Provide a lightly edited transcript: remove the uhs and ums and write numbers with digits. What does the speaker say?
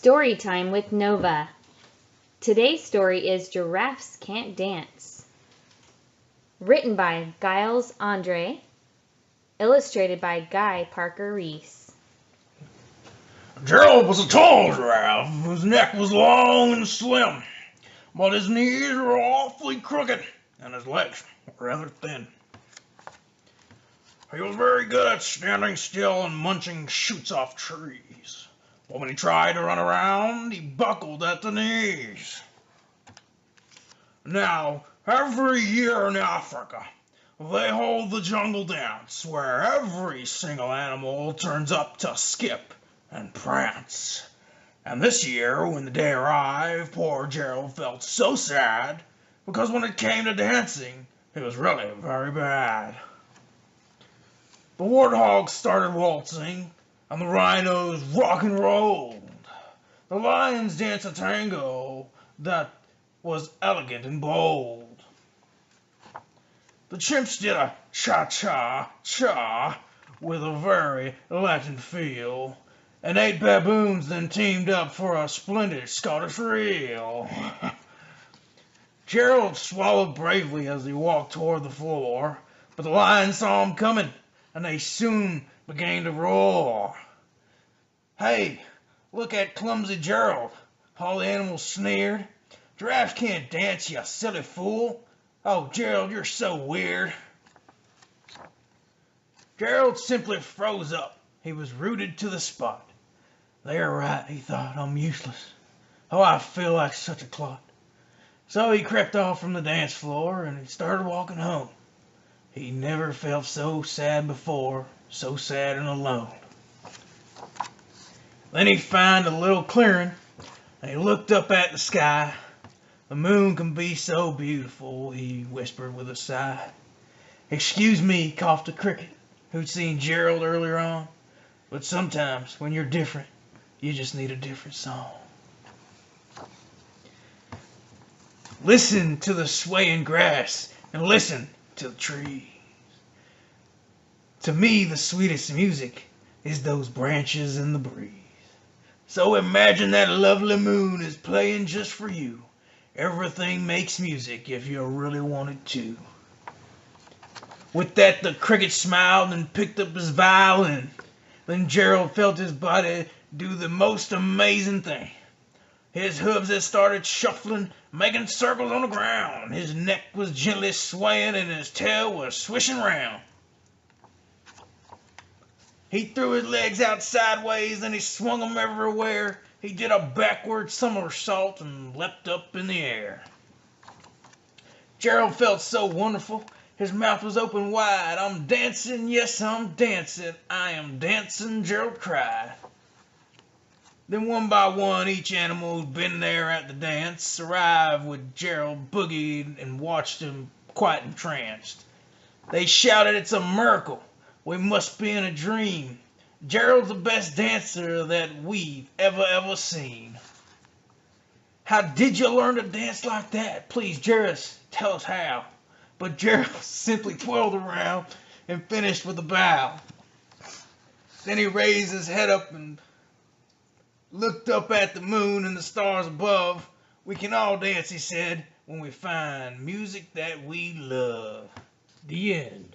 Storytime with Nova. Today's story is Giraffes Can't Dance. Written by Giles Andreae. Illustrated by Guy Parker Reese. Gerald was a tall giraffe whose neck was long and slim, but his knees were awfully crooked and his legs were rather thin. He was very good at standing still and munching shoots off trees, but when he tried to run around, he buckled at the knees. Now, every year in Africa, they hold the jungle dance where every single animal turns up to skip and prance. And this year, when the day arrived, poor Gerald felt so sad because when it came to dancing, it was really very bad. The warthogs started waltzing, and the rhinos rock and rolled. The lions danced a tango that was elegant and bold. The chimps did a cha-cha-cha with a very Latin feel, and 8 baboons then teamed up for a splendid Scottish reel. Gerald swallowed bravely as he walked toward the floor, but the lions saw him coming, and they soon began to roar. "Hey, look at clumsy Gerald," all the animals sneered. "Giraffes can't dance, you silly fool. Oh, Gerald, you're so weird." Gerald simply froze up. He was rooted to the spot. "They're right," he thought. "I'm useless. Oh, I feel like such a clot." So he crept off from the dance floor and he started walking home. He never felt so sad before, so sad and alone. Then he found a little clearing and he looked up at the sky. "The moon can be so beautiful," he whispered with a sigh. "Excuse me," coughed a cricket who'd seen Gerald earlier on, "but sometimes when you're different, you just need a different song." Listen to the swaying grass and listen to the trees. To me, the sweetest music is those branches in the breeze. So imagine that lovely moon is playing just for you. Everything makes music if you really wanted to. With that, the cricket smiled and picked up his violin. Then Gerald felt his body do the most amazing thing. His hooves had started shuffling, making circles on the ground. His neck was gently swaying and his tail was swishing round. He threw his legs out sideways and he swung them everywhere. He did a backward somersault and leapt up in the air. Gerald felt so wonderful. His mouth was open wide. "I'm dancing, yes, I'm dancing. I am dancing," Gerald cried. Then one by one, each animal who'd been there at the dance arrived with Gerald boogied and watched him quite entranced. They shouted, "It's a miracle. We must be in a dream. Gerald's the best dancer that we've ever seen." "How did you learn to dance like that? Please, Gerald, tell us how." But Gerald simply twirled around and finished with a bow. Then he raised his head up and looked up at the moon and the stars above. "We can all dance," he said, "when we find music that we love." The end.